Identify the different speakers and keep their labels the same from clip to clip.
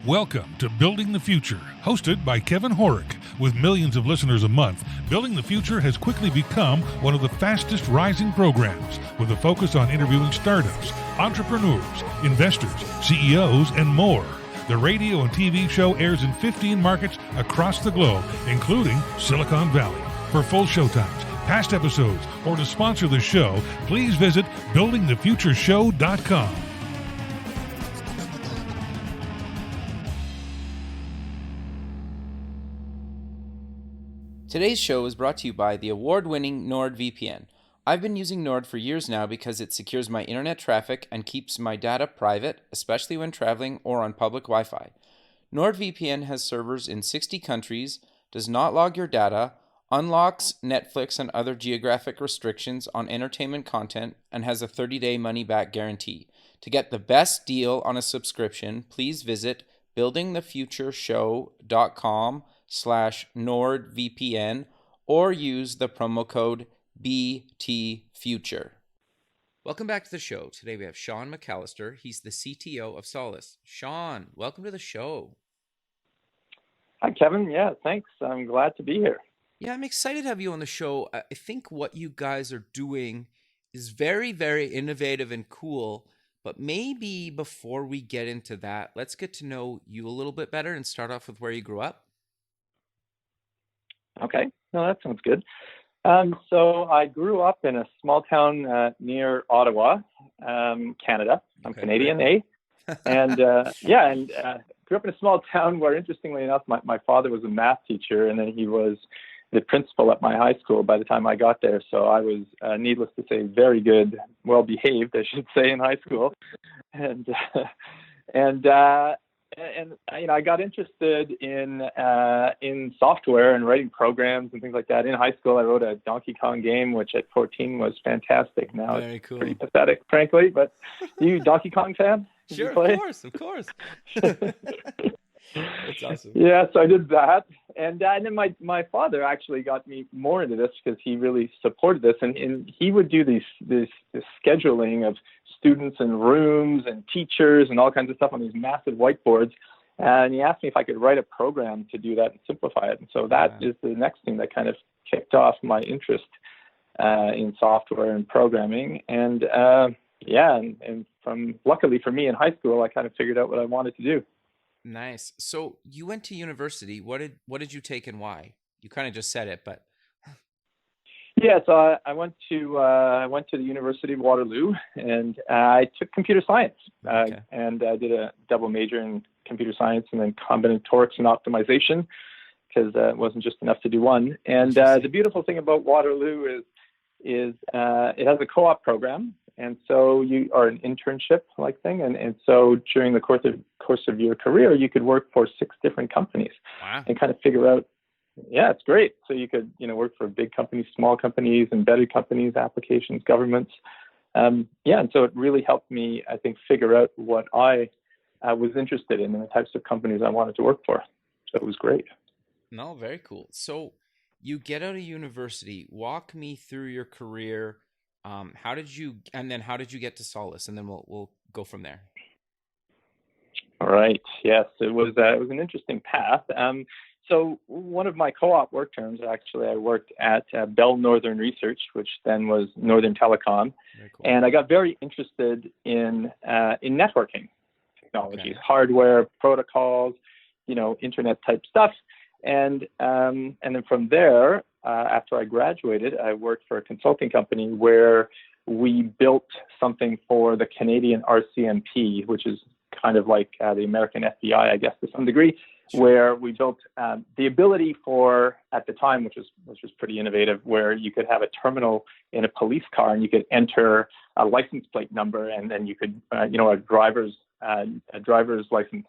Speaker 1: Welcome to Building the Future, hosted by Kevin Horick. With millions of listeners a month, Building the Future has quickly become one of the fastest rising programs, with a focus on interviewing startups, entrepreneurs, investors, CEOs, and more. The radio and TV show airs in 15 markets across the globe, including Silicon Valley. For full showtimes, past episodes, or to sponsor the show, please visit buildingthefutureshow.com.
Speaker 2: Today's show is brought to you by the award-winning NordVPN. I've been using Nord for years now because it secures my internet traffic and keeps my data private, especially when traveling or on public Wi-Fi. NordVPN has servers in 60 countries, does not log your data, unlocks Netflix and other geographic restrictions on entertainment content, and has a 30-day money-back guarantee. To get the best deal on a subscription, please visit buildingthefutureshow.com/NordVPN or use the promo code BTFuture. Welcome back to the show. Today we have Shawn McAllister. He's the CTO of Solace. Shawn, welcome to the show.
Speaker 3: Hi, Kevin. Yeah, thanks. I'm glad to be here.
Speaker 2: Yeah, I'm excited to have you on the show. I think what you guys are doing is very, very innovative and cool. But maybe before we get into that, let's get to know you a little bit better and start off with where you grew up.
Speaker 3: Okay. No, that sounds good. So I grew up in a small town near Ottawa, Canada. I'm Canadian, eh? And grew up in a small town where, interestingly enough, my father was a math teacher, and then he was the principal at my high school by the time I got there. So I was, needless to say, very good, well-behaved, I should say, in high school. And I got interested in software and writing programs and things like that. In high school, I wrote a Donkey Kong game, which at 14 was fantastic. Now
Speaker 2: Very cool.
Speaker 3: Pretty pathetic, frankly. But you Donkey Kong fan?
Speaker 2: Sure, of course. That's awesome.
Speaker 3: Yeah, so I did that. And then my father actually got me more into this because he really supported this. And he would do this scheduling of students and rooms and teachers and all kinds of stuff on these massive whiteboards. And he asked me if I could write a program to do that and simplify it. And so that is the next thing that kind of kicked off my interest in software and programming. And from luckily for me in high school, I kind of figured out what I wanted to do.
Speaker 2: Nice. So you went to university. What did you take and why? You kind of just said it, but
Speaker 3: yeah. So I went to the University of Waterloo, and I took computer science, and I did a double major in computer science and then combinatorics and optimization, because it wasn't just enough to do one. And the beautiful thing about Waterloo is it has a co-op program. And so you are an internship like thing. And so during the course of your career, you could work for 6 different companies.
Speaker 2: Wow.
Speaker 3: And kind of figure out, yeah, it's great. So you could, work for big companies, small companies, embedded companies, applications, governments. And so it really helped me, I think, figure out what I was interested in and the types of companies I wanted to work for. So it was great.
Speaker 2: No, very cool. So you get out of university. Walk me through your career. How did you get to Solace? And then we'll go from there.
Speaker 3: All right. Yes, it was an interesting path. So one of my co-op work terms, actually, I worked at Bell Northern Research, which then was Northern Telecom.
Speaker 2: Very cool.
Speaker 3: And I got very interested in networking technologies, hardware, protocols, internet type stuff. And then from there, after I graduated, I worked for a consulting company where we built something for the Canadian RCMP, which is kind of like the American FBI, I guess, to some degree, where we built the ability for, at the time, which was pretty innovative, where you could have a terminal in a police car and you could enter a license plate number, and then you could, a driver's license,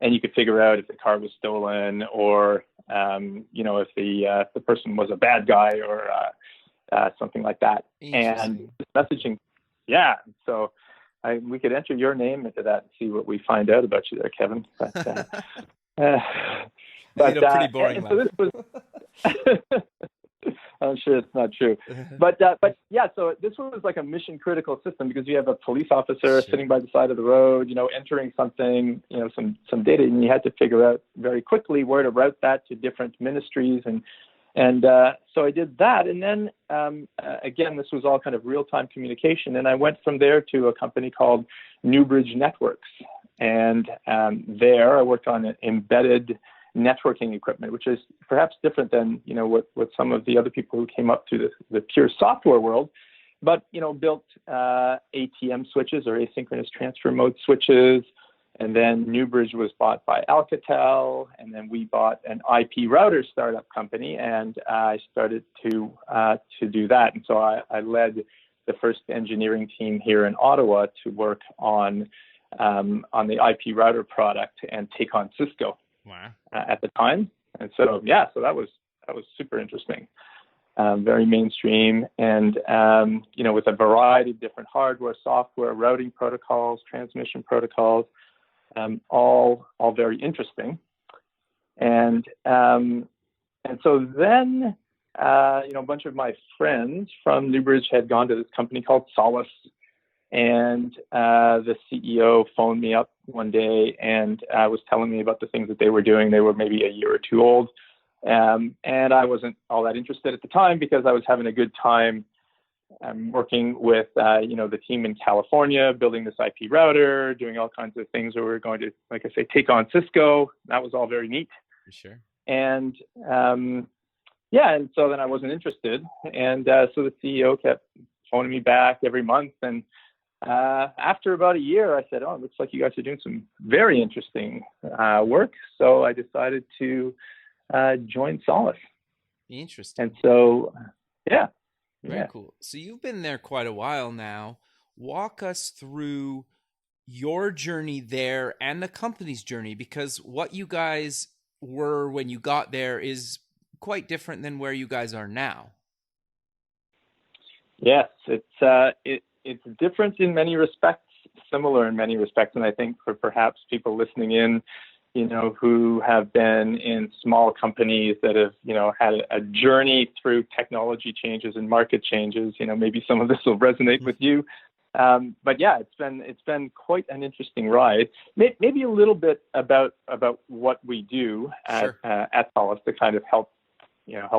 Speaker 3: and you could figure out if the car was stolen or if the person was a bad guy or something like that. And messaging, so we could enter your name into that and see what we find out about you there, Kevin. But
Speaker 2: pretty boring life.
Speaker 3: So this was I'm sure it's not true. But yeah, so this was like a mission critical system because you have a police officer sitting by the side of the road, entering something, some data, and you had to figure out very quickly where to route that to different ministries. And so I did that. And then, again, this was all kind of real-time communication. And I went from there to a company called Newbridge Networks. And there I worked on embedded networking equipment, which is perhaps different than, what some of the other people who came up through the pure software world, but, built ATM switches or asynchronous transfer mode switches. And then Newbridge was bought by Alcatel, and then we bought an IP router startup company, and I started to do that. And so I led the first engineering team here in Ottawa to work on the IP router product and take on Cisco.
Speaker 2: Wow.
Speaker 3: At the time. And so so that was super interesting. Very mainstream, and with a variety of different hardware, software, routing protocols, transmission protocols. All very interesting, and so then a bunch of my friends from Newbridge had gone to this company called Solace, and the CEO phoned me up one day and was telling me about the things that they were doing. They were maybe a year or two old, and I wasn't all that interested at the time because I was having a good time. I'm working with, the team in California, building this IP router, doing all kinds of things where we're going to, like I say, take on Cisco. That was all very neat.
Speaker 2: For sure.
Speaker 3: And, and so then I wasn't interested. And so the CEO kept phoning me back every month. And after about a year, I said, it looks like you guys are doing some very interesting work. So I decided to join Solace.
Speaker 2: Interesting.
Speaker 3: And so,
Speaker 2: Very cool. So you've been there quite a while now. Walk us through your journey there and the company's journey, because what you guys were when you got there is quite different than where you guys are now.
Speaker 3: Yes, it's different in many respects, similar in many respects, and I think for perhaps people listening in, who have been in small companies that have, had a journey through technology changes and market changes, maybe some of this will resonate with you. But yeah, it's been quite an interesting ride. Maybe a little bit about what we do at Solace to kind of help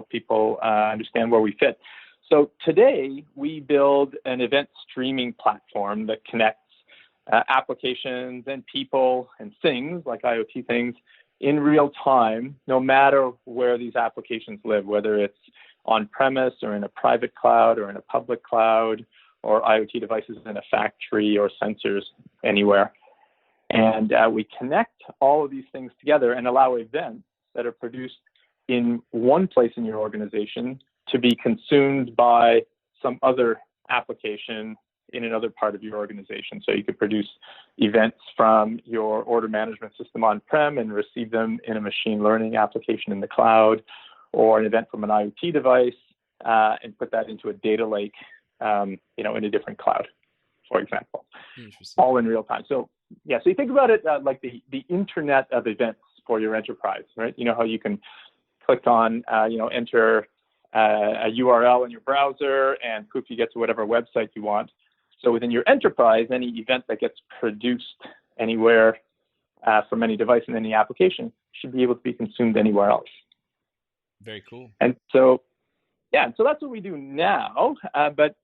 Speaker 3: people understand where we fit. So today we build an event streaming platform that connects applications and people and things like IoT things in real time, no matter where these applications live, whether it's on premise or in a private cloud or in a public cloud, or IoT devices in a factory or sensors anywhere. And we connect all of these things together and allow events that are produced in one place in your organization to be consumed by some other application in another part of your organization. So you could produce events from your order management system on-prem and receive them in a machine learning application in the cloud, or an event from an IoT device and put that into a data lake, in a different cloud, for example, all in real time. So so you think about it like the internet of events for your enterprise, right? You know how you can click on, enter a URL in your browser and poof, you get to whatever website you want. So within your enterprise, any event that gets produced anywhere from any device in any application should be able to be consumed anywhere else. Very cool. And so, so that's what we do now. But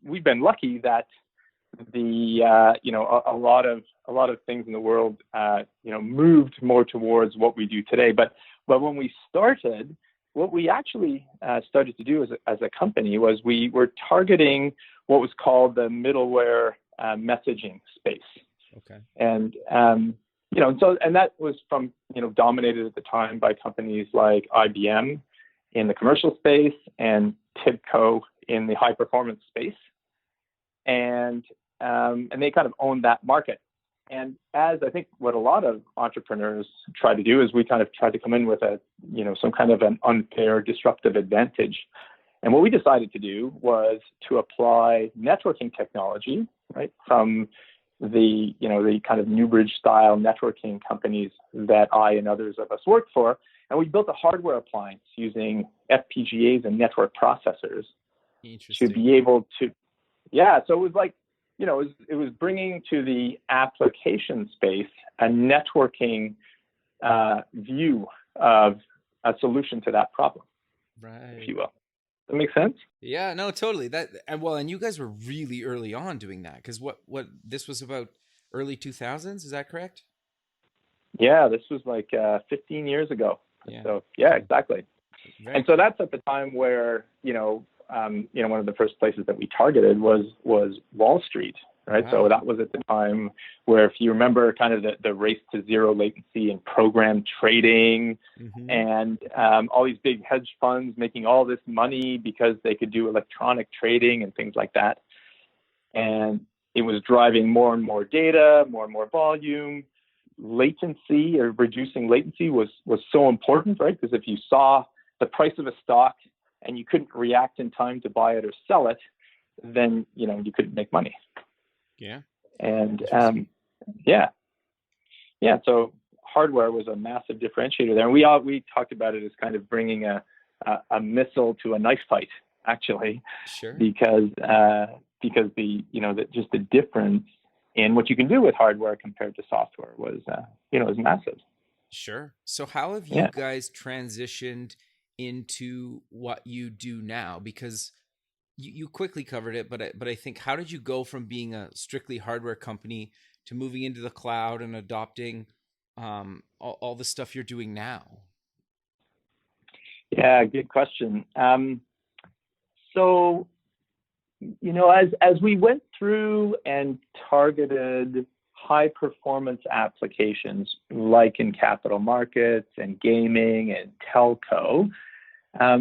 Speaker 3: we've been lucky that the a lot of things in the world moved more towards what we do today. But when we started, what we actually started to do as a company was we were targeting what was called the middleware messaging space. Okay. And that was from dominated at the time by companies like IBM in the commercial space and TIBCO in the high performance space, and they kind of owned that market. And as I think what a lot of entrepreneurs try to do is we kind of tried to come in with some kind of an unfair disruptive advantage. And what we decided to do was to apply networking technology, right, from the kind of Newbridge style networking companies that I and others of us worked for, And we built a hardware appliance using FPGAs and network processors to be able to, so it was like, it was bringing to the application space a networking view of a solution to that problem,
Speaker 2: right?
Speaker 3: If you will. Does that make sense?
Speaker 2: Yeah, no, totally. And you guys were really early on doing that, because what this was about early 2000s, is that correct?
Speaker 3: Yeah, this was like 15 years ago.
Speaker 2: Yeah.
Speaker 3: So yeah, exactly.
Speaker 2: Very
Speaker 3: And so that's at the time where one of the first places that we targeted was Wall Street, right?
Speaker 2: Wow.
Speaker 3: So that was at the time where, if you remember, kind of the race to zero latency and program trading,
Speaker 2: Mm-hmm.
Speaker 3: and all these big hedge funds making all this money because they could do electronic trading and things like that. And it was driving more and more data, more and more volume. Latency, or reducing latency, was so important, right? Because if you saw the price of a stock and you couldn't react in time to buy it or sell it, then you couldn't make money.
Speaker 2: Yeah.
Speaker 3: And so hardware was a massive differentiator there. And we talked about it as kind of bringing a missile to a knife fight, actually.
Speaker 2: Sure.
Speaker 3: Because just the difference in what you can do with hardware compared to software was massive.
Speaker 2: Sure. So how have you guys transitioned into what you do now? Because you quickly covered it, but I think, how did you go from being a strictly hardware company to moving into the cloud and adopting all the stuff you're doing now?
Speaker 3: Yeah, good question. So, as we went through and targeted high performance applications like in capital markets and gaming and telco,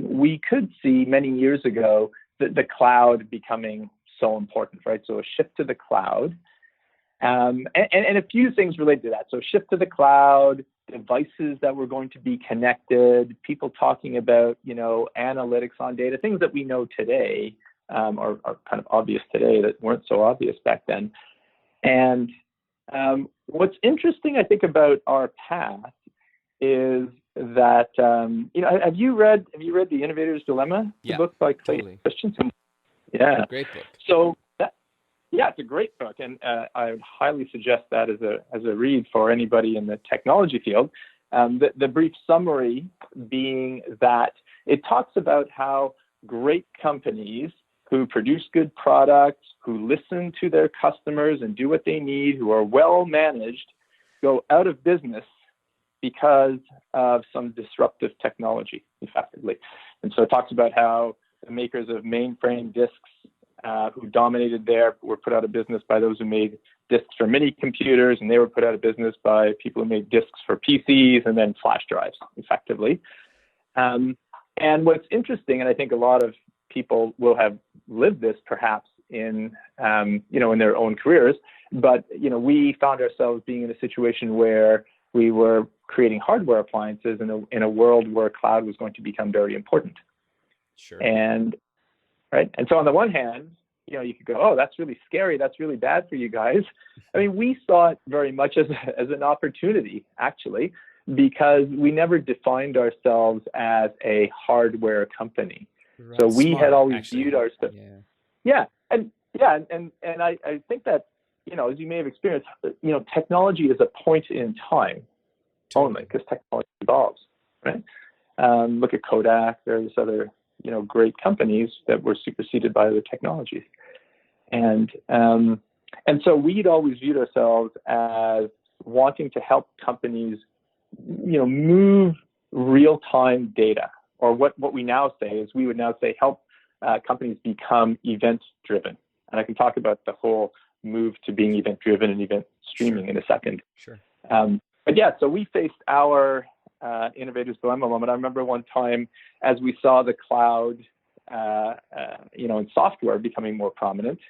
Speaker 3: we could see many years ago the cloud becoming so important, right? So a shift to the cloud, and a few things related to that. So shift to the cloud, devices that were going to be connected, people talking about, analytics on data, things that we know today are kind of obvious today that weren't so obvious back then. And what's interesting, I think, about our path is that have you read The Innovator's Dilemma?
Speaker 2: Yeah,
Speaker 3: the book by Clay
Speaker 2: totally.
Speaker 3: Christensen? Yeah,
Speaker 2: Great book.
Speaker 3: So it's a great book, and I would highly suggest that as a read for anybody in the technology field. The brief summary being that it talks about how great companies who produce good products, who listen to their customers and do what they need, who are well managed, go out of business because of some disruptive technology, effectively. And so it talks about how the makers of mainframe disks, who dominated there, were put out of business by those who made disks for mini computers, and they were put out of business by people who made disks for PCs and then flash drives, effectively. And what's interesting, and I think a lot of people will have lived this perhaps in their own careers, but we found ourselves being in a situation where we were creating hardware appliances in a world where cloud was going to become very important.
Speaker 2: Sure.
Speaker 3: And so on the one hand, you could go, oh, that's really scary, that's really bad for you guys. I mean, we saw it very much as an opportunity, actually, because we never defined ourselves as a hardware company.
Speaker 2: Right.
Speaker 3: So we had always
Speaker 2: actually
Speaker 3: viewed ourselves. And I think that, as you may have experienced, technology is a point in time only, because technology evolves, right? Look at Kodak, there's other, great companies that were superseded by other technologies. And so we'd always viewed ourselves as wanting to help companies, move real-time data, or what we now say is, we would now say, help companies become event-driven. And I can talk about the whole move to being event-driven and event streaming in a second.
Speaker 2: Sure.
Speaker 3: So we faced our innovator's dilemma moment. I remember one time, as we saw the cloud, and software becoming more prominent,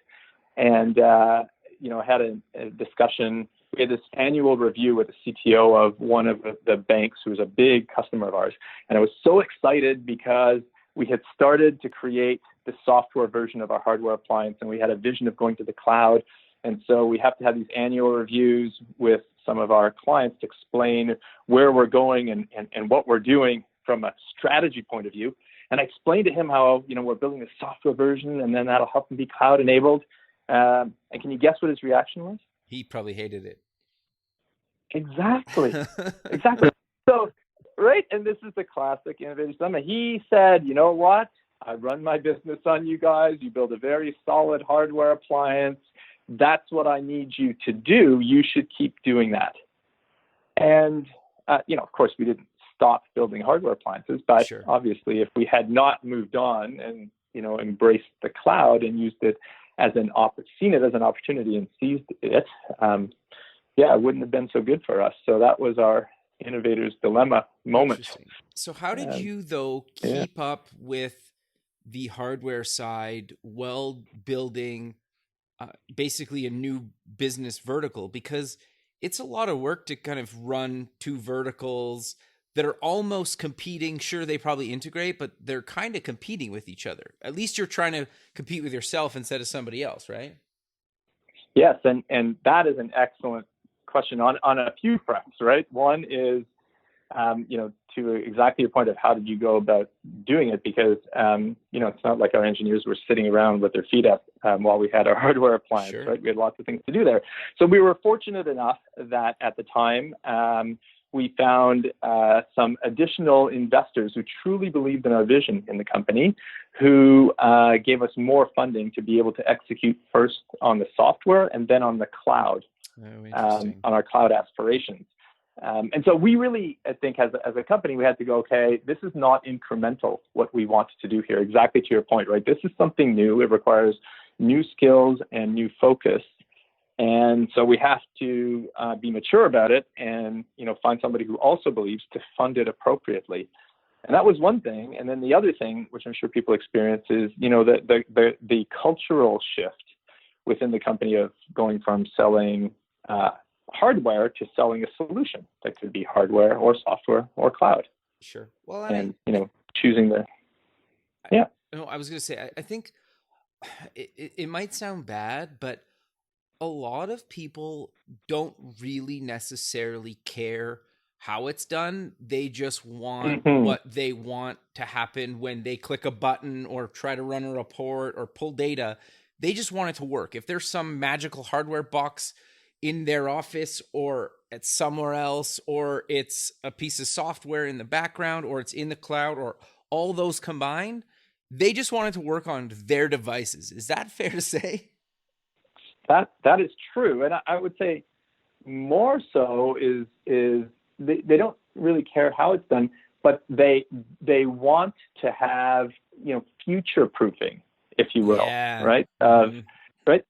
Speaker 3: and had a discussion. We had this annual review with the CTO of one of the banks, who was a big customer of ours, and I was so excited because we had started to create the software version of our hardware appliance, and we had a vision of going to the cloud. And so we have to have these annual reviews with some of our clients to explain where we're going and what we're doing from a strategy point of view. And I explained to him how, we're building a software version and then that'll help him be cloud enabled. And can you guess what his reaction was?
Speaker 2: He probably hated it.
Speaker 3: Exactly. Exactly. So, right. And this is the classic innovator dilemma. He said, you know what? I run my business on you guys. You build a very solid hardware appliance. That's what I need you to do. You should keep doing that. And, of course, we didn't stop building hardware appliances, but
Speaker 2: Sure.
Speaker 3: Obviously if we had not moved on and, embraced the cloud and used it as seen it as an opportunity and seized it, it wouldn't have been so good for us. So that was our innovator's dilemma moment.
Speaker 2: So how did you, though, keep up with the hardware side while building basically a new business vertical? Because it's a lot of work to kind of run two verticals that are almost competing. Sure, they probably integrate, but they're kind of competing with each other. At least you're trying to compete with yourself instead of somebody else, right?
Speaker 3: Yes, and that is an excellent question on a few fronts, right? One is, to exactly your point of how did you go about doing it? Because, it's not like our engineers were sitting around with their feet up while we had our hardware appliance,
Speaker 2: Sure.
Speaker 3: right? We had lots of things to do there. So we were fortunate enough that at the time, we found some additional investors who truly believed in our vision in the company, who gave us more funding to be able to execute first on the software and then on the cloud, on our cloud aspirations. And so we really, I think, as a company, we had to go, okay, this is not incremental, what we want to do here. Exactly to your point, right? This is something new. It requires new skills and new focus. And so we have to be mature about it and, find somebody who also believes to fund it appropriately. And that was one thing. And then the other thing, which I'm sure people experience, is, the cultural shift within the company of going from selling hardware to selling a solution that could be hardware or software or cloud.
Speaker 2: Sure. Well,
Speaker 3: choosing the,
Speaker 2: No, I was going to say, I think it might sound bad, but a lot of people don't really necessarily care how it's done. They just want what they want to happen when they click a button or try to run a report or pull data. They just want it to work. If there's some magical hardware box in their office or at somewhere else, or it's a piece of software in the background, or it's in the cloud, or all those combined, they just want it to work on their devices. Is that fair to say?
Speaker 3: That is true. And I would say more so is they don't really care how it's done, but they want to have, future proofing, if you will, right? Right.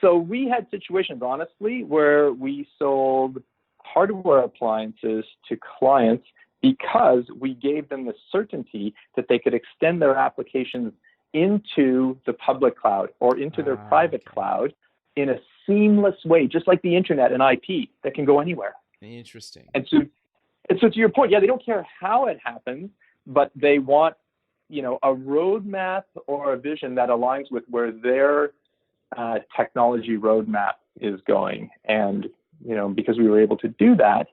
Speaker 3: So we had situations, honestly, where we sold hardware appliances to clients because we gave them the certainty that they could extend their applications into the public cloud or into their private cloud in a seamless way, just like the internet and IP that can go anywhere.
Speaker 2: Interesting.
Speaker 3: And so to your point, they don't care how it happens, but they want, a roadmap or a vision that aligns with where their technology roadmap is going. And, because we were able to do that,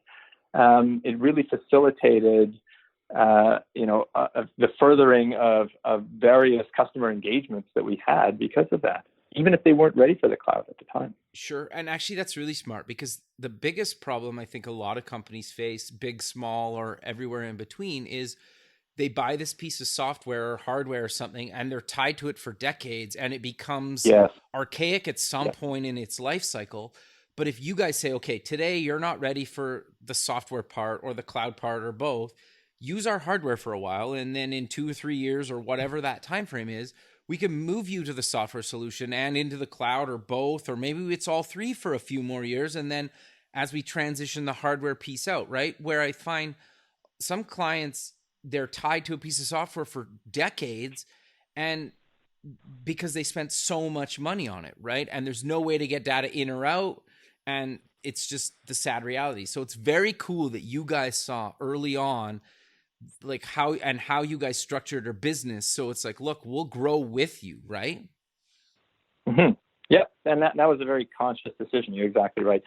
Speaker 3: it really facilitated the furthering of various customer engagements that we had because of that, even if they weren't ready for the cloud at the time.
Speaker 2: Sure. And actually, that's really smart, because the biggest problem I think a lot of companies face, big, small, or everywhere in between, is they buy this piece of software or hardware or something, and they're tied to it for decades, and it becomes archaic at some point in its life cycle. But if you guys say, okay, today you're not ready for the software part or the cloud part or both, use our hardware for a while, and then in 2 or 3 years or whatever that time frame is, we can move you to the software solution and into the cloud or both, or maybe it's all three for a few more years. And then as we transition the hardware piece out, right? Where I find some clients, they're tied to a piece of software for decades, and because they spent so much money on it, right? And there's no way to get data in or out. And it's just the sad reality. So it's very cool that you guys saw early on, like how you guys structured your business. So it's like, look, we'll grow with you, right?
Speaker 3: Mm-hmm. Yeah. And that was a very conscious decision. You're exactly right.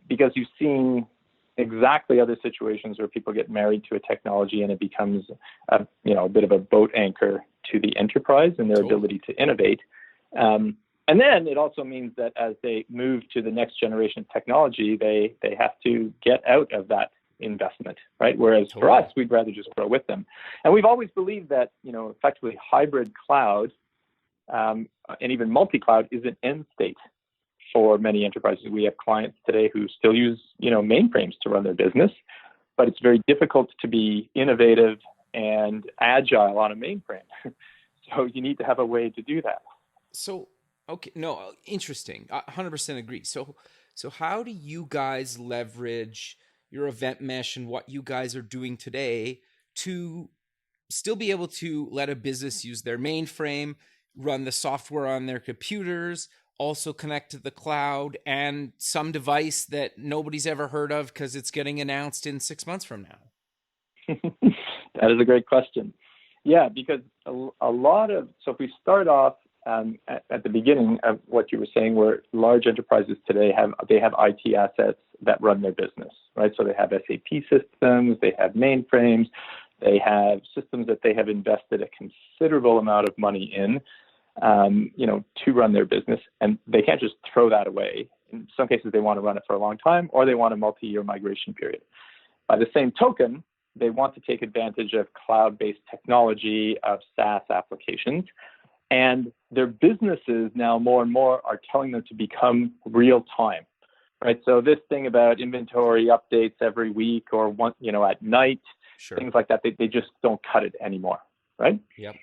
Speaker 3: because you've seen exactly other situations where people get married to a technology and it becomes a bit of a boat anchor to the enterprise and their ability to innovate. And then it also means that as they move to the next generation technology, they have to get out of that investment, right? Whereas for us, we'd rather just grow with them. And we've always believed that, effectively hybrid cloud and even multi-cloud is an end state for many enterprises. We have clients today who still use, mainframes to run their business, but it's very difficult to be innovative and agile on a mainframe. So you need to have a way to do that.
Speaker 2: So, okay, no, interesting. I 100% agree. So how do you guys leverage your event mesh and what you guys are doing today to still be able to let a business use their mainframe, run the software on their computers, also connect to the cloud and some device that nobody's ever heard of because it's getting announced in 6 months from now?
Speaker 3: That is a great question. Yeah, because a lot of, so if we start off at the beginning of what you were saying, where large enterprises today have IT assets that run their business, right? So they have SAP systems, they have mainframes, they have systems that they have invested a considerable amount of money in, to run their business, and they can't just throw that away. In some cases, they want to run it for a long time, or they want a multi-year migration period. By the same token, they want to take advantage of cloud-based technology, of SaaS applications, and their businesses now more and more are telling them to become real time, right? So this thing about inventory updates every week or at night, things like that, they just don't cut it anymore, right?
Speaker 2: Yep.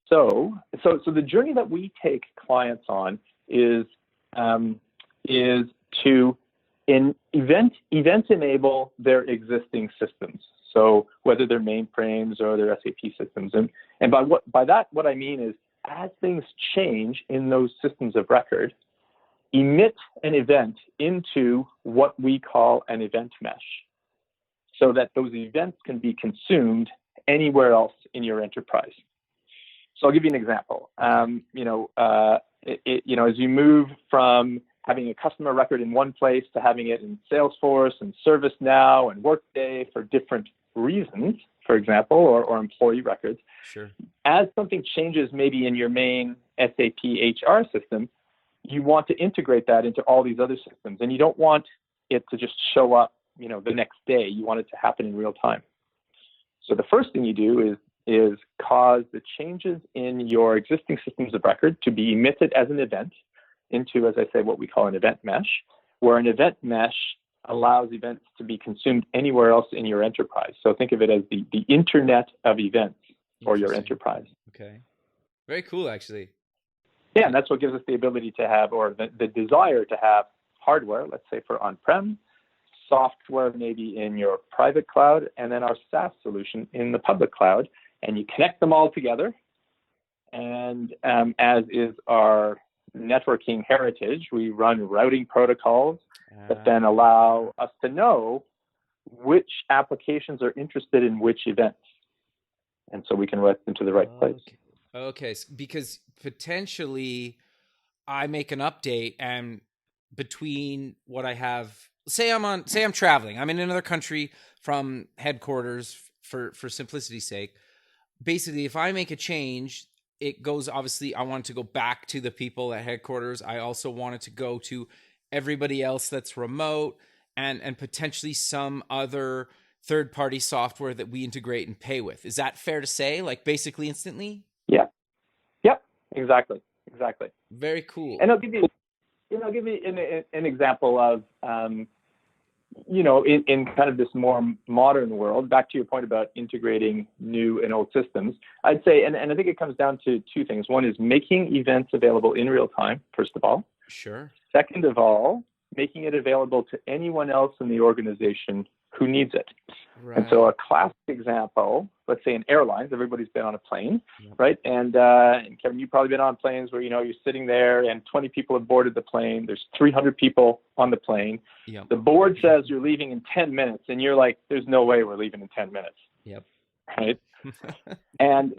Speaker 3: So the journey that we take clients on is to event enable their existing systems. So whether they're mainframes or their SAP systems, and by that what I mean is, as things change in those systems of record, emit an event into what we call an event mesh, so that those events can be consumed anywhere else in your enterprise. So I'll give you an example. As you move from having a customer record in one place to having it in Salesforce and ServiceNow and Workday for different reasons, for example, or employee records.
Speaker 2: Sure. As
Speaker 3: something changes maybe in your main SAP HR system, you want to integrate that into all these other systems, and you don't want it to just show up, the next day. You want it to happen in real time. So the first thing you do is cause the changes in your existing systems of record to be emitted as an event into, as I say, what we call an event mesh, where an event mesh allows events to be consumed anywhere else in your enterprise. So think of it as the internet of events for your enterprise.
Speaker 2: Okay. Very cool, actually.
Speaker 3: Yeah, and that's what gives us the ability to have, or the desire to have, hardware, let's say for on-prem, software maybe in your private cloud, and then our SaaS solution in the public cloud. And you connect them all together. And as is our networking heritage, we run routing protocols that then allow us to know which applications are interested in which events. And so we can route them to the right place.
Speaker 2: Okay, because potentially I make an update, and between what I have, say I'm traveling, I'm in another country from headquarters for simplicity's sake. Basically, if I make a change, it goes, obviously, I want it to go back to the people at headquarters. I also want it to go to everybody else that's remote, and potentially some other third-party software that we integrate and pay with. Is that fair to say? Like basically instantly?
Speaker 3: Yeah. Yep. Exactly.
Speaker 2: Very cool.
Speaker 3: And I'll give you an example of, in kind of this more modern world, back to your point about integrating new and old systems, I'd say, and I think it comes down to two things. One is making events available in real time, first of all.
Speaker 2: Sure.
Speaker 3: Second of all, making it available to anyone else in the organization who needs it.
Speaker 2: Right.
Speaker 3: And so a classic example, let's say in airlines, everybody's been on a plane, right? And Kevin, you've probably been on planes where, you're sitting there and 20 people have boarded the plane. There's 300 people on the plane.
Speaker 2: Yep.
Speaker 3: The board says you're leaving in 10 minutes, and you're like, there's no way we're leaving in 10 minutes.
Speaker 2: Yep.
Speaker 3: Right? and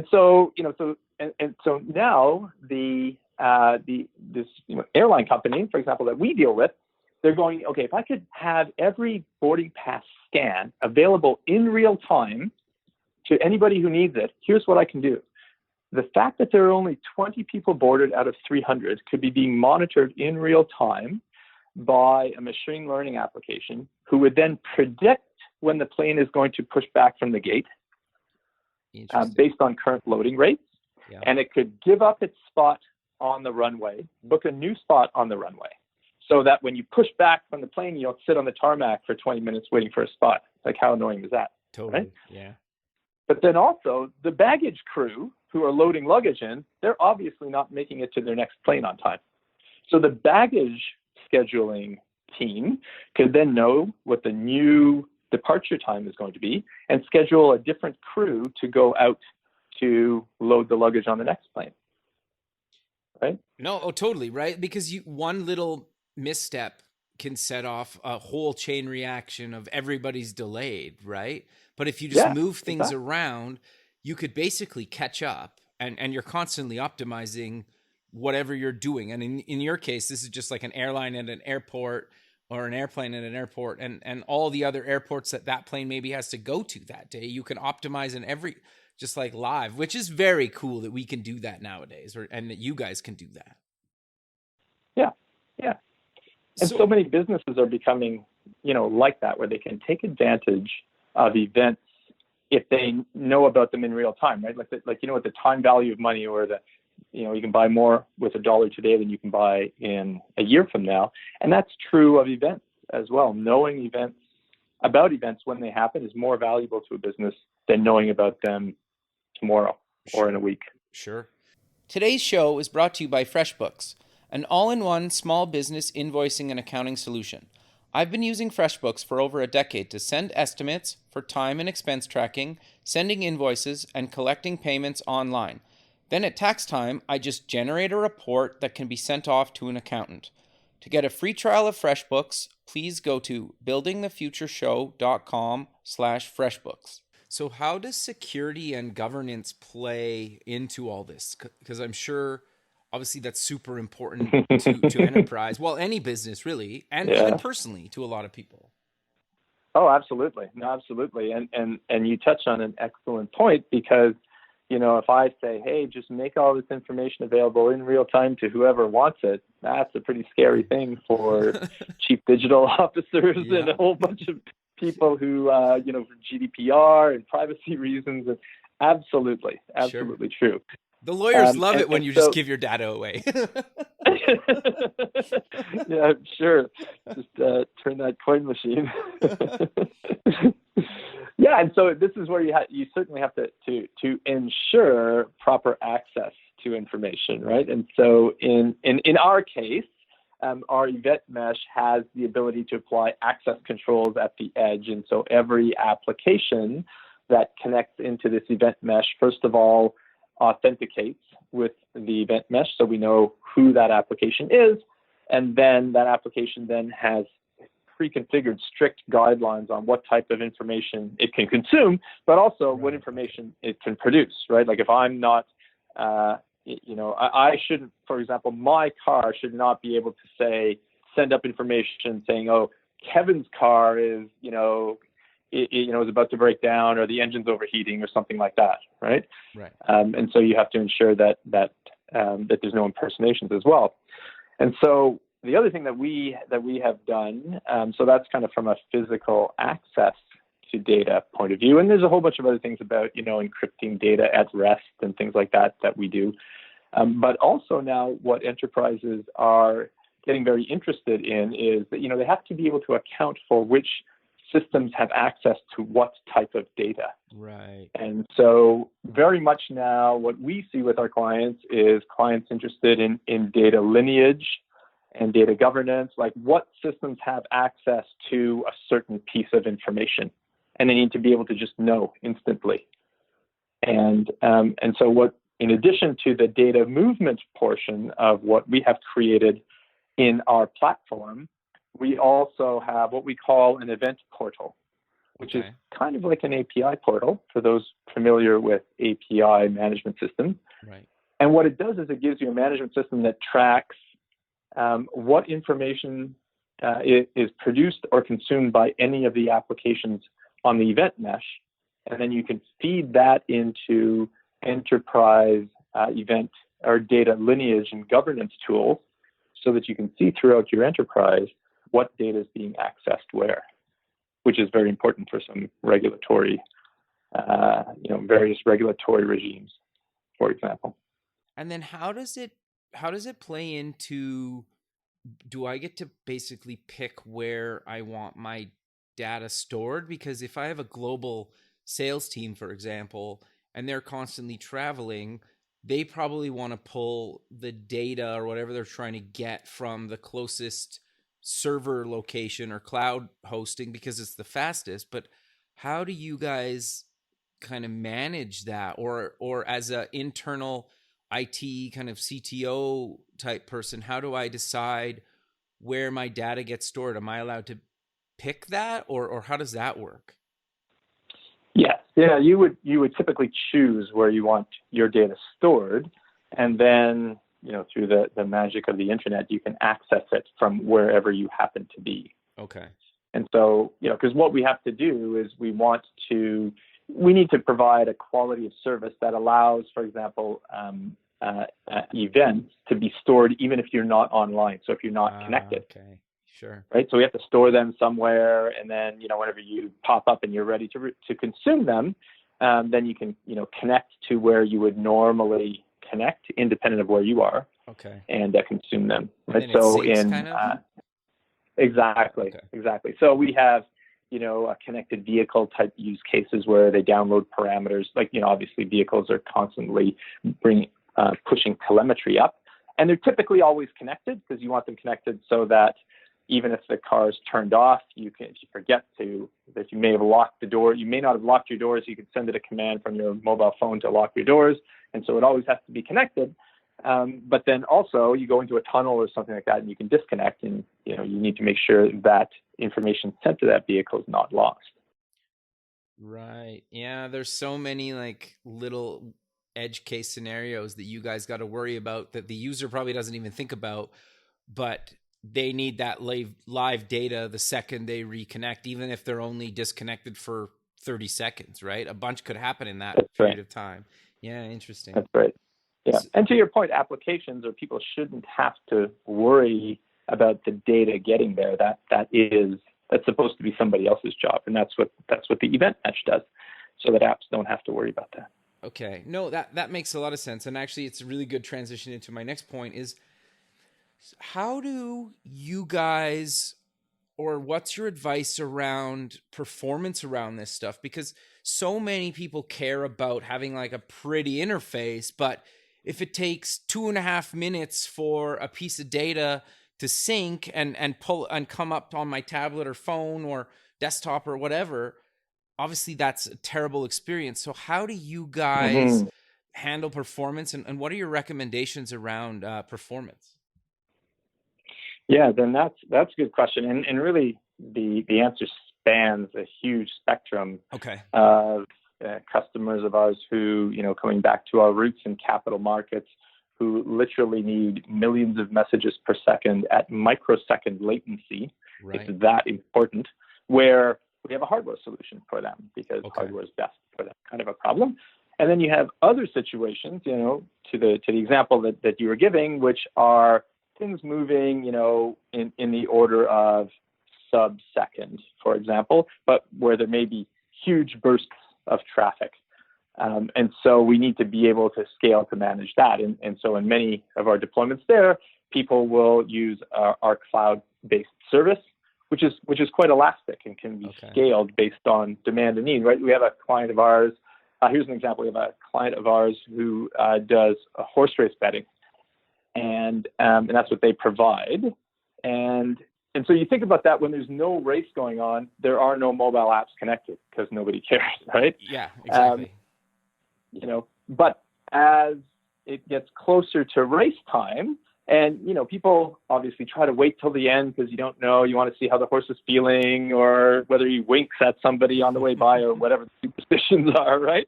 Speaker 3: so, so now this airline company, for example, that we deal with, they're going, okay, if I could have every boarding pass scan available in real time to anybody who needs it, here's what I can do. The fact that there are only 20 people boarded out of 300 could be being monitored in real time by a machine learning application who would then predict when the plane is going to push back from the gate based on current loading rates.
Speaker 2: Yeah.
Speaker 3: And it could give up its spot on the runway, book a new spot on the runway, so that when you push back from the plane, you don't sit on the tarmac for 20 minutes waiting for a spot. Like, how annoying is that?
Speaker 2: Totally.
Speaker 3: Right?
Speaker 2: Yeah.
Speaker 3: But then also the baggage crew who are loading luggage in, they're obviously not making it to their next plane on time. So the baggage scheduling team could then know what the new departure time is going to be and schedule a different crew to go out to load the luggage on the next plane. Right?
Speaker 2: No, totally, right? Because one little misstep can set off a whole chain reaction of everybody's delayed, right? But if you just move things around, you could basically catch up, and you're constantly optimizing whatever you're doing. And in your case, this is just like an airline at an airport or an airplane at an airport, and all the other airports that plane maybe has to go to that day. You can optimize in just like live, which is very cool that we can do that nowadays, and that you guys can do that.
Speaker 3: Yeah. And so many businesses are becoming, like that, where they can take advantage of events if they know about them in real time, right? Like what the time value of money, or you can buy more with $1 today than you can buy in a year from now. And that's true of events as well. Knowing about events when they happen is more valuable to a business than knowing about them tomorrow or in a week.
Speaker 2: Sure. Today's show is brought to you by Freshbooks, an all-in-one small business invoicing and accounting solution. I've been using Freshbooks for over a decade to send estimates for time and expense tracking, sending invoices, and collecting payments online. Then at tax time, I just generate a report that can be sent off to an accountant. To get a free trial of Freshbooks, please go to buildingthefutureshow.com/freshbooks. So how does security and governance play into all this? Because I'm sure, obviously, that's super important to enterprise. Well, any business, really, and even personally to a lot of people.
Speaker 3: Oh, absolutely. No, absolutely. And you touched on an excellent point, because, if I say, hey, just make all this information available in real time to whoever wants it, that's a pretty scary thing for chief digital officers and a whole bunch of people who, for GDPR and privacy reasons. And absolutely true.
Speaker 2: The lawyers love it when you just give your data away.
Speaker 3: Yeah, sure. Just turn that coin machine. Yeah, and so this is where you certainly have to ensure proper access to information, right? And so in our case, our event mesh has the ability to apply access controls at the edge, and so every application that connects into this event mesh, first of all, authenticates with the event mesh, so we know who that application is, and then that application then has pre-configured strict guidelines on what type of information it can consume, but also what information it can produce, right? Like if I'm not, I shouldn't, for example, my car should not be able to send up information saying, oh, Kevin's car is, is about to break down, or the engine's overheating, or something like that, right?
Speaker 2: Right.
Speaker 3: And so you have to ensure that there's no impersonations as well. And so the other thing that we have done, so that's kind of from a physical access to data point of view, and there's a whole bunch of other things about encrypting data at rest and things like that we do. But also now what enterprises are getting very interested in is that they have to be able to account for which systems have access to what type of data.
Speaker 2: Right.
Speaker 3: And so very much now what we see with our clients is clients interested in data lineage and data governance, like what systems have access to a certain piece of information, and they need to be able to just know instantly. And so what, in addition to the data movement portion of what we have created in our platform, we also have what we call an event portal, which is kind of like an API portal for those familiar with API management systems.
Speaker 2: Right.
Speaker 3: And what it does is it gives you a management system that tracks what information is produced or consumed by any of the applications on the event mesh. And then you can feed that into enterprise event or data lineage and governance tools so that you can see throughout your enterprise what data is being accessed where, which is very important for some regulatory, various regulatory regimes, for example.
Speaker 2: And then how does it play into, do I get to basically pick where I want my data stored? Because if I have a global sales team, for example, and they're constantly traveling, they probably want to pull the data or whatever they're trying to get from the closest server location or cloud hosting because it's the fastest. But how do you guys kind of manage that? Or as an internal IT kind of CTO type person, how do I decide where my data gets stored? Am I allowed to pick that, or how does that work?
Speaker 3: Yes. Yeah, you would typically choose where you want your data stored, and then, through the magic of the internet, you can access it from wherever you happen to be.
Speaker 2: Okay.
Speaker 3: And so, because what we have to do is we need to provide a quality of service that allows, for example, events to be stored even if you're not online. So if you're not connected.
Speaker 2: Okay. Sure.
Speaker 3: Right. So we have to store them somewhere, and then whenever you pop up and you're ready to consume them, then you can connect to where you would normally connect, independent of where you are.
Speaker 2: Okay.
Speaker 3: And consume them. Right.
Speaker 2: And so
Speaker 3: exactly. So we have a connected vehicle type use cases where they download parameters. Like obviously vehicles are constantly pushing telemetry up, and they're typically always connected because you want them connected so that even if the car is turned off, if you forget that you may have locked the door, you may not have locked your doors, you can send it a command from your mobile phone to lock your doors. And so it always has to be connected. But then also you go into a tunnel or something like that and you can disconnect, and you need to make sure that information sent to that vehicle is not lost.
Speaker 2: Right. Yeah. There's so many like little edge case scenarios that you guys got to worry about that the user probably doesn't even think about, but they need that live data the second they reconnect, even if they're only disconnected for 30 seconds, right? A bunch could happen in that period of time. Yeah, interesting.
Speaker 3: That's right. Yeah. And to your point, applications or people shouldn't have to worry about the data getting there. That's supposed to be somebody else's job. And that's what the event mesh does, so that apps don't have to worry about that.
Speaker 2: Okay. No, that makes a lot of sense. And actually it's a really good transition into my next point is, how do you guys, or what's your advice around performance around this stuff? Because so many people care about having like a pretty interface, but if it takes 2.5 minutes for a piece of data to sync and pull and come up on my tablet or phone or desktop or whatever, obviously that's a terrible experience. So how do you guys handle performance, and what are your recommendations around performance?
Speaker 3: Yeah, then that's a good question, and really the answer spans a huge spectrum of customers of ours who, coming back to our roots in capital markets, who literally need millions of messages per second at microsecond latency. Right. It's that important, where we have a hardware solution for them because hardware is best for that kind of a problem. And then you have other situations, to the example that you were giving, which are things moving, in the order of sub-second, for example, but where there may be huge bursts of traffic. And so we need to be able to scale to manage that. And so in many of our deployments there, people will use our cloud-based service, which is quite elastic and can be scaled based on demand and need, right? We have a client of ours. Here's an example. We have a client of ours who does a horse race betting. And that's what they provide. And so you think about that, when there's no race going on, there are no mobile apps connected because nobody cares, right?
Speaker 2: Yeah, exactly.
Speaker 3: But as it gets closer to race time, and people obviously try to wait till the end because you don't know, you want to see how the horse is feeling or whether he winks at somebody on the way by or whatever the superstitions are, right?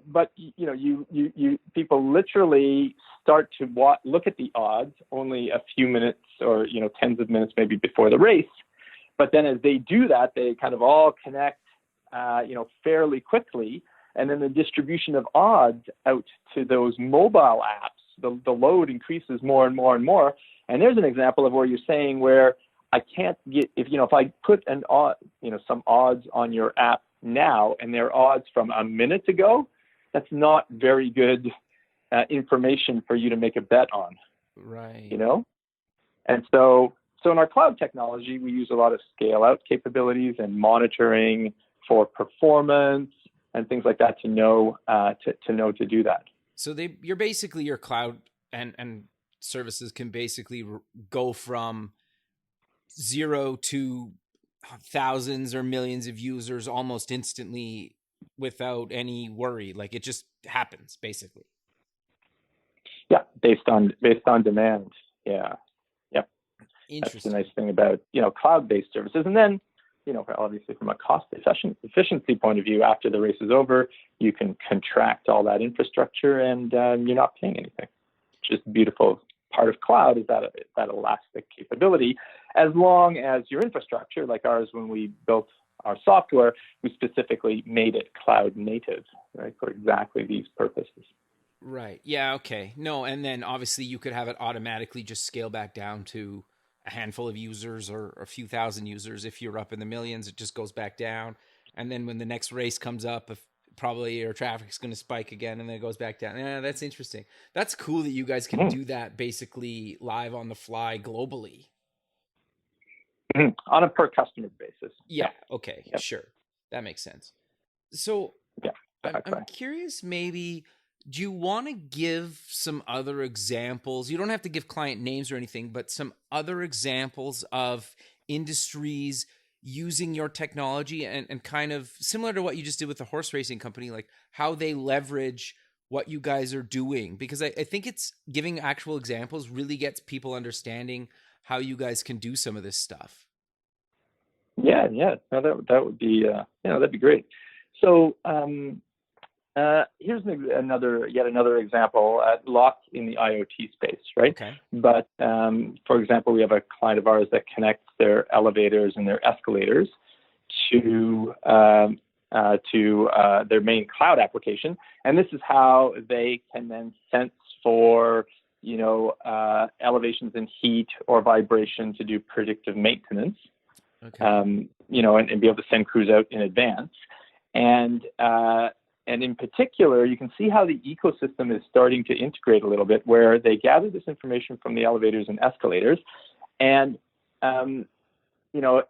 Speaker 3: but you people literally start to look at the odds only a few minutes or tens of minutes maybe before the race. But then as they do that, they kind of all connect, fairly quickly. And then the distribution of odds out to those mobile apps, the load increases more and more and more. And there's an example of where you're saying where I can't get, if I put some odds on your app now and they're odds from a minute ago, that's not very good information for you to make a bet on.
Speaker 2: Right.
Speaker 3: And so in our cloud technology, we use a lot of scale out capabilities and monitoring for performance and things like that to know to do that.
Speaker 2: So you're basically, your cloud and services can basically go from 0 to thousands or millions of users almost instantly without any worry. Like, it just happens basically.
Speaker 3: Yeah, based on demand. Yeah. Yep. That's the nice thing about cloud-based services. And then obviously from a cost efficiency point of view, after the race is over, you can contract all that infrastructure and you're not paying anything. Just a beautiful part of cloud is that elastic capability, as long as your infrastructure, like ours, when we built our software, we specifically made it cloud native, right, for exactly these purposes.
Speaker 2: Right. Yeah. Okay. No. And then obviously you could have it automatically just scale back down to a handful of users or a few thousand users. If you're up in the millions, it just goes back down. And then when the next race comes up, probably your traffic's going to spike again, and then it goes back down. Yeah, that's interesting. That's cool that you guys can do that basically live on the fly globally.
Speaker 3: On a per customer basis.
Speaker 2: Yeah. Okay. Yep. Sure. That makes sense. So I'm curious, maybe, do you want to give some other examples? You don't have to give client names or anything, but some other examples of industries using your technology and kind of similar to what you just did with the horse racing company, like how they leverage what you guys are doing. Because I think it's giving actual examples really gets people understanding how you guys can do some of this stuff.
Speaker 3: Yeah. No, that would be, that'd be great. So, here's yet another example, locked in the IoT space, right? Okay. But for example, we have a client of ours that connects their elevators and their escalators to their main cloud application, and this is how they can then sense for elevations in heat or vibration to do predictive maintenance. Okay. And be able to send crews out in advance, and in particular, you can see how the ecosystem is starting to integrate a little bit, where they gather this information from the elevators and escalators. And,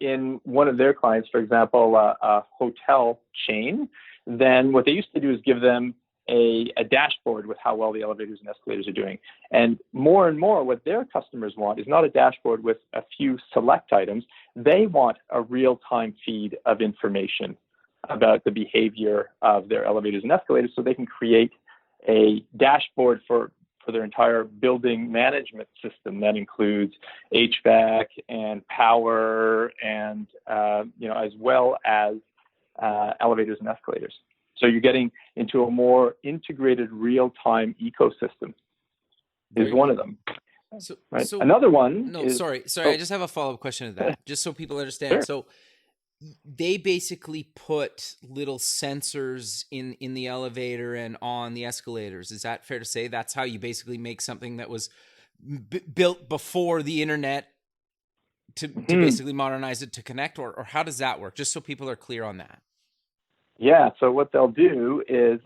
Speaker 3: in one of their clients, for example, a hotel chain, then what they used to do is give them a dashboard with how well the elevators and escalators are doing. And more, what their customers want is not a dashboard with a few select items. They want a real-time feed of information about the behavior of their elevators and escalators, so they can create a dashboard for their entire building management system that includes HVAC and power and as well as elevators and escalators. So you're getting into a more integrated real-time ecosystem is one of them.
Speaker 2: So,
Speaker 3: right? Another one
Speaker 2: sorry. I just have a follow-up question to that, just so people understand. Sure. So they basically put little sensors in the elevator and on the escalators. Is that fair to say? That's how you basically make something that was built before the internet to basically modernize it to connect, or how does that work? Just so people are clear on that.
Speaker 3: Yeah. So what they'll do is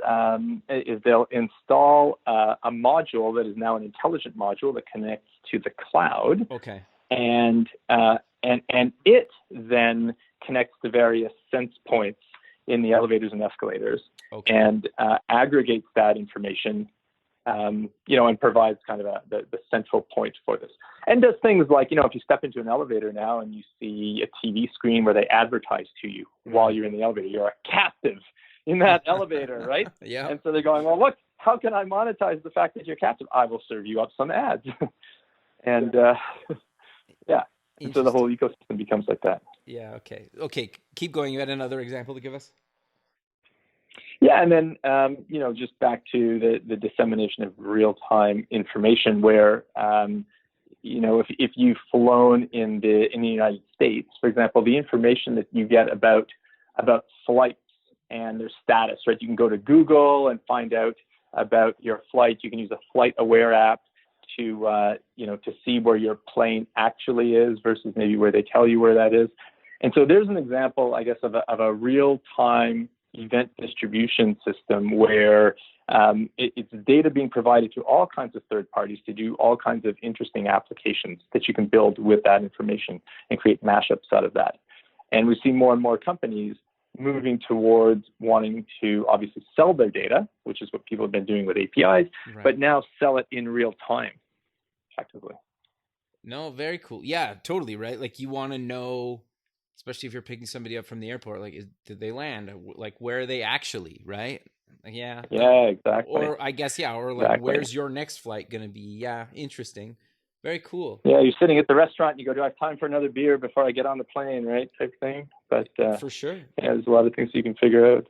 Speaker 3: they'll install a module that is now an intelligent module that connects to the cloud.
Speaker 2: Okay.
Speaker 3: And it then connects to various sense points in the elevators and escalators, okay, and aggregates that information, and provides kind of the central point for this. And does things like, if you step into an elevator now and you see a TV screen where they advertise to you while you're in the elevator, you're a captive in that elevator, right?
Speaker 2: Yeah.
Speaker 3: And so they're going, well, look, how can I monetize the fact that you're captive? I will serve you up some ads. And yeah. And so the whole ecosystem becomes like that.
Speaker 2: Yeah. Okay. Keep going. You had another example to give us?
Speaker 3: Yeah, and then just back to the dissemination of real-time information, where if you've flown in the United States, for example, the information that you get about flights and their status, right? You can go to Google and find out about your flight. You can use a Flight Aware app to see where your plane actually is versus maybe where they tell you where that is. And so there's an example, I guess, of a real-time event distribution system where it's data being provided to all kinds of third parties to do all kinds of interesting applications that you can build with that information and create mashups out of that. And we see more and more companies moving towards wanting to obviously sell their data, which is what people have been doing with APIs,
Speaker 2: Right.
Speaker 3: but now sell it in real time, effectively.
Speaker 2: No, very cool. Yeah, totally, right? Like you want to know, especially if you're picking somebody up from the airport, like, did they land? Like, where are they actually, right? Like, yeah.
Speaker 3: Yeah, exactly.
Speaker 2: Or I guess, yeah, or like,
Speaker 3: Exactly.
Speaker 2: where's your next flight going to be? Yeah, interesting. Very cool.
Speaker 3: Yeah, you're sitting at the restaurant, and you go, do I have time for another beer before I get on the plane, right, type thing. But
Speaker 2: for sure.
Speaker 3: Yeah, there's a lot of things you can figure out.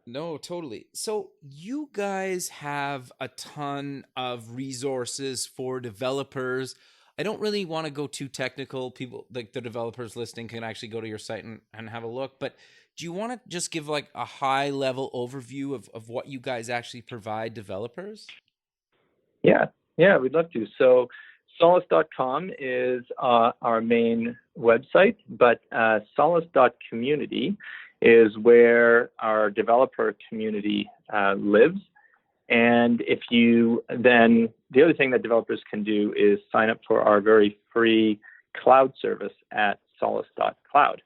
Speaker 2: No, totally. So you guys have a ton of resources for developers. I don't really want to go too technical. People, like the developers listening, can actually go to your site and have a look. But do you want to just give like a high level overview of what you guys actually provide developers?
Speaker 3: Yeah, we'd love to. So Solace.com is our main website, but Solace.community is where our developer community lives. And the other thing that developers can do is sign up for our very free cloud service at Solace.cloud.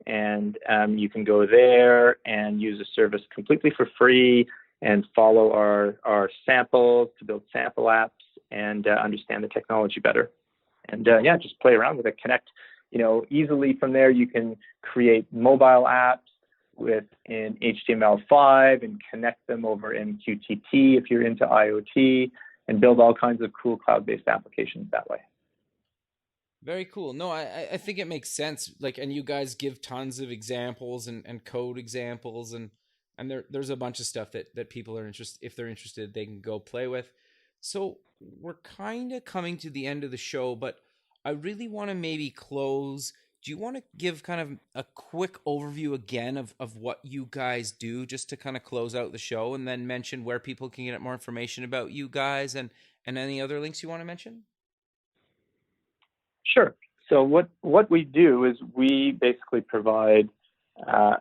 Speaker 3: And you can go there and use the service completely for free and follow our samples to build sample apps and understand the technology better. And just play around with it, connect, easily from there. You can create mobile apps in HTML5 and connect them over MQTT if you're into IoT, and build all kinds of cool cloud-based applications that way.
Speaker 2: Very cool. No, I think it makes sense. Like, and you guys give tons of examples and code examples, and there's a bunch of stuff that people are interested. If they're interested, they can go play with. So we're kind of coming to the end of the show, but I really want to maybe close. Do you want to give kind of a quick overview again of what you guys do, just to kind of close out the show, and then mention where people can get more information about you guys and any other links you want to mention?
Speaker 3: Sure. So what we do is we basically provide an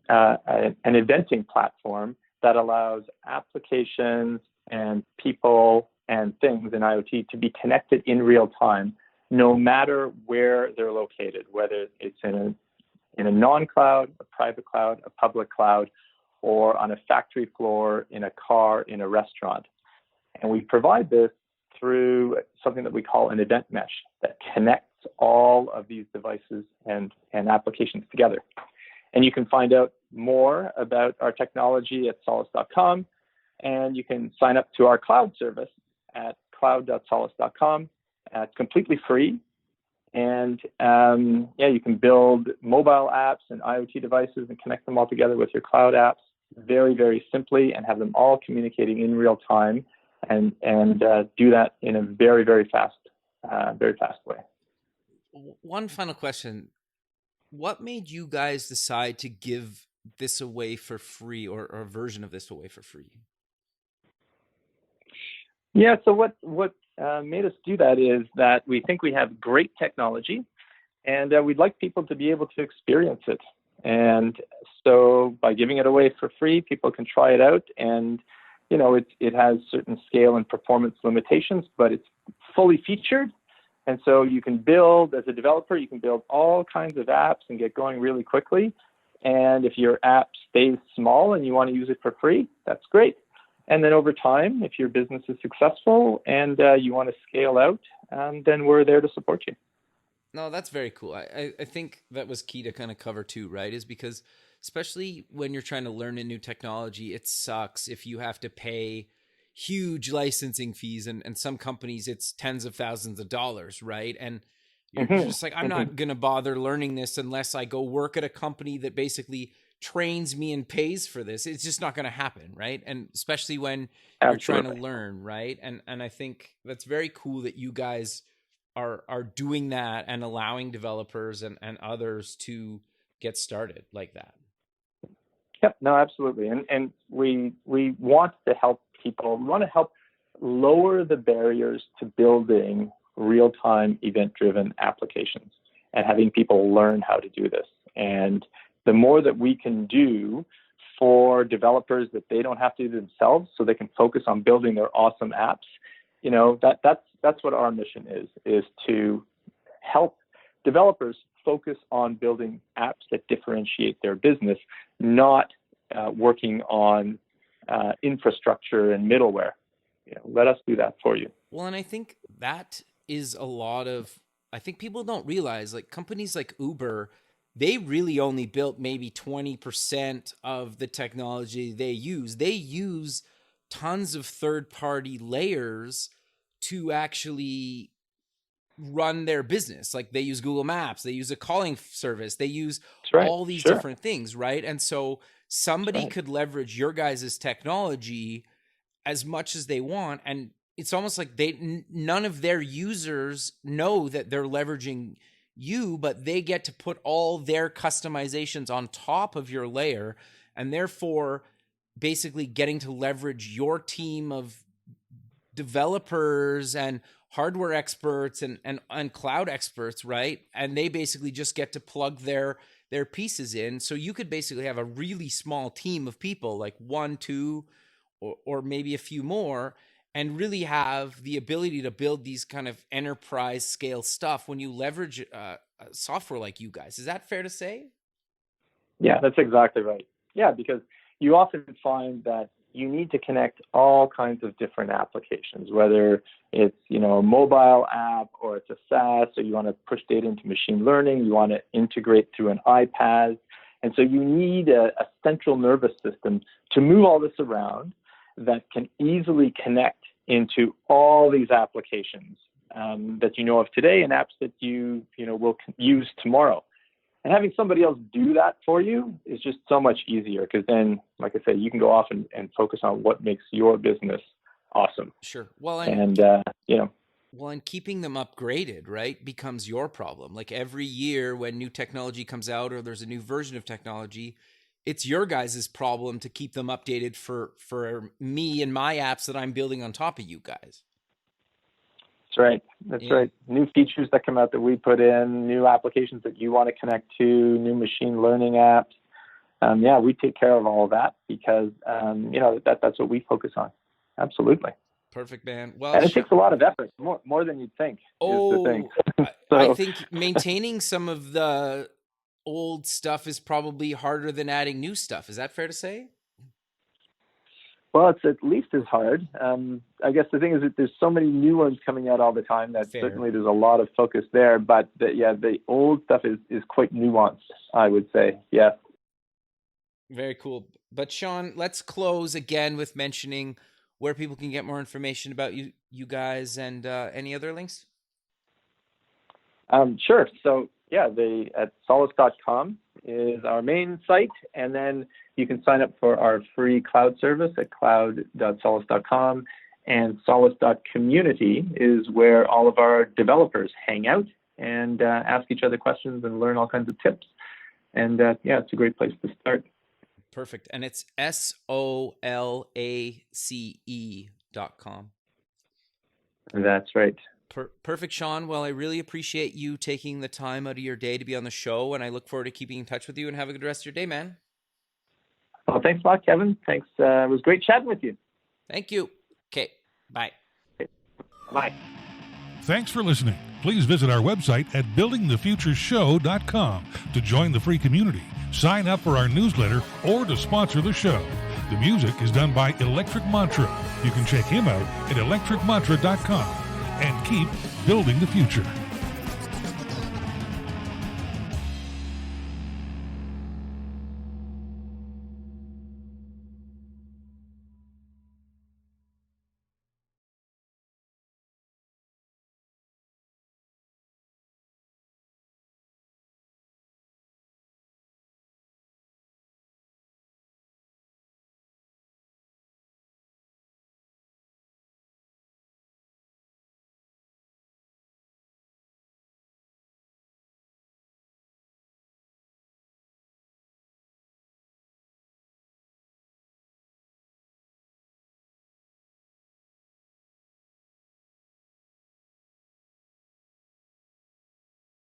Speaker 3: eventing platform that allows applications and people and things in IoT to be connected in real time, no matter where they're located, whether it's in a non-cloud, a private cloud, a public cloud, or on a factory floor, in a car, in a restaurant. And we provide this through something that we call an event mesh that connects all of these devices and applications together. And you can find out more about our technology at Solace.com, and you can sign up to our cloud service at cloud.solace.com. It's completely free. And you can build mobile apps and IoT devices and connect them all together with your cloud apps very, very simply, and have them all communicating in real time, and do that in a very, very fast way.
Speaker 2: One final question. What made you guys decide to give this away for free, or a version of this away for free?
Speaker 3: Yeah, so what made us do that is that we think we have great technology, and we'd like people to be able to experience it. And so by giving it away for free, people can try it out, and it has certain scale and performance limitations, but it's fully featured. And so you can build, as a developer, you can build all kinds of apps and get going really quickly. And if your app stays small and you want to use it for free, that's great. And then over time, if your business is successful and you want to scale out, then we're there to support you.
Speaker 2: No, that's very cool. I think that was key to kind of cover too, right? Is because especially when you're trying to learn a new technology, it sucks if you have to pay huge licensing fees, and some companies it's tens of thousands of dollars, right? And you're just like, I'm not going to bother learning this unless I go work at a company that basically trains me and pays for this, it's just not going to happen, right? And especially when
Speaker 3: Absolutely.
Speaker 2: you're trying to learn, right? And I think that's very cool that you guys are doing that and allowing developers and others to get started like that.
Speaker 3: Yep, no, absolutely. And we want to help people. We want to help lower the barriers to building real-time event-driven applications and having people learn how to do this. And the more that we can do for developers that they don't have to do themselves, so they can focus on building their awesome apps, that's what our mission is to help developers focus on building apps that differentiate their business, not working on infrastructure and middleware. Let us do that for you.
Speaker 2: Well, and I think that is I think people don't realize, like companies like Uber, they really only built maybe 20% of the technology they use. They use tons of third-party layers to actually run their business. Like they use Google Maps, they use a calling service, they use all these different things, right? And so somebody could leverage your guys' technology as much as they want, and it's almost like none of their users know that they're leveraging you, but they get to put all their customizations on top of your layer, and therefore basically getting to leverage your team of developers and hardware experts and cloud experts, right? And they basically just get to plug their pieces in. So you could basically have a really small team of people, like 1, 2, or maybe a few more, and really have the ability to build these kind of enterprise scale stuff when you leverage software like you guys. Is that fair to say?
Speaker 3: Yeah, that's exactly right. Yeah, because you often find that you need to connect all kinds of different applications, whether it's a mobile app or it's a SaaS, or you want to push data into machine learning, you want to integrate through an iPad. And so you need a central nervous system to move all this around that can easily connect into all these applications that you know of today and apps that you will use tomorrow. And having somebody else do that for you is just so much easier, because then, like I said, you can go off and focus on what makes your business awesome.
Speaker 2: Sure. Well, and keeping them upgraded, right, becomes your problem. Like every year when new technology comes out or there's a new version of technology, it's your guys' problem to keep them updated for me and my apps that I'm building on top of you guys.
Speaker 3: That's right. New features that come out that we put in, new applications that you want to connect to, new machine learning apps. We take care of all of that because, that's what we focus on. Absolutely.
Speaker 2: Perfect, man. Well,
Speaker 3: and it takes a lot of effort, more than you'd think. Is the thing.
Speaker 2: I think maintaining some of the old stuff is probably harder than adding new stuff. Is that fair to say?
Speaker 3: Well, it's at least as hard. I guess the thing is that there's so many new ones coming out all the time that certainly there's a lot of focus there. But the old stuff is quite nuanced, I would say. Yeah.
Speaker 2: Very cool. But Shawn, let's close again with mentioning where people can get more information about you guys and any other links.
Speaker 3: Sure. So at Solace.com is our main site, and then you can sign up for our free cloud service at cloud.solace.com, and Solace.community is where all of our developers hang out and ask each other questions and learn all kinds of tips. And it's a great place to start.
Speaker 2: Perfect. And it's Solace.com.
Speaker 3: That's right.
Speaker 2: Perfect, Shawn. Well, I really appreciate you taking the time out of your day to be on the show, and I look forward to keeping in touch with you, and have a good rest of your day, man.
Speaker 3: Well, thanks a lot, Kevin. Thanks. It was great chatting with you.
Speaker 2: Thank you. Okay, bye.
Speaker 3: Okay. Bye.
Speaker 1: Thanks for listening. Please visit our website at buildingthefutureshow.com to join the free community, sign up for our newsletter, or to sponsor the show. The music is done by Electric Mantra. You can check him out at electricmantra.com. And keep building the future.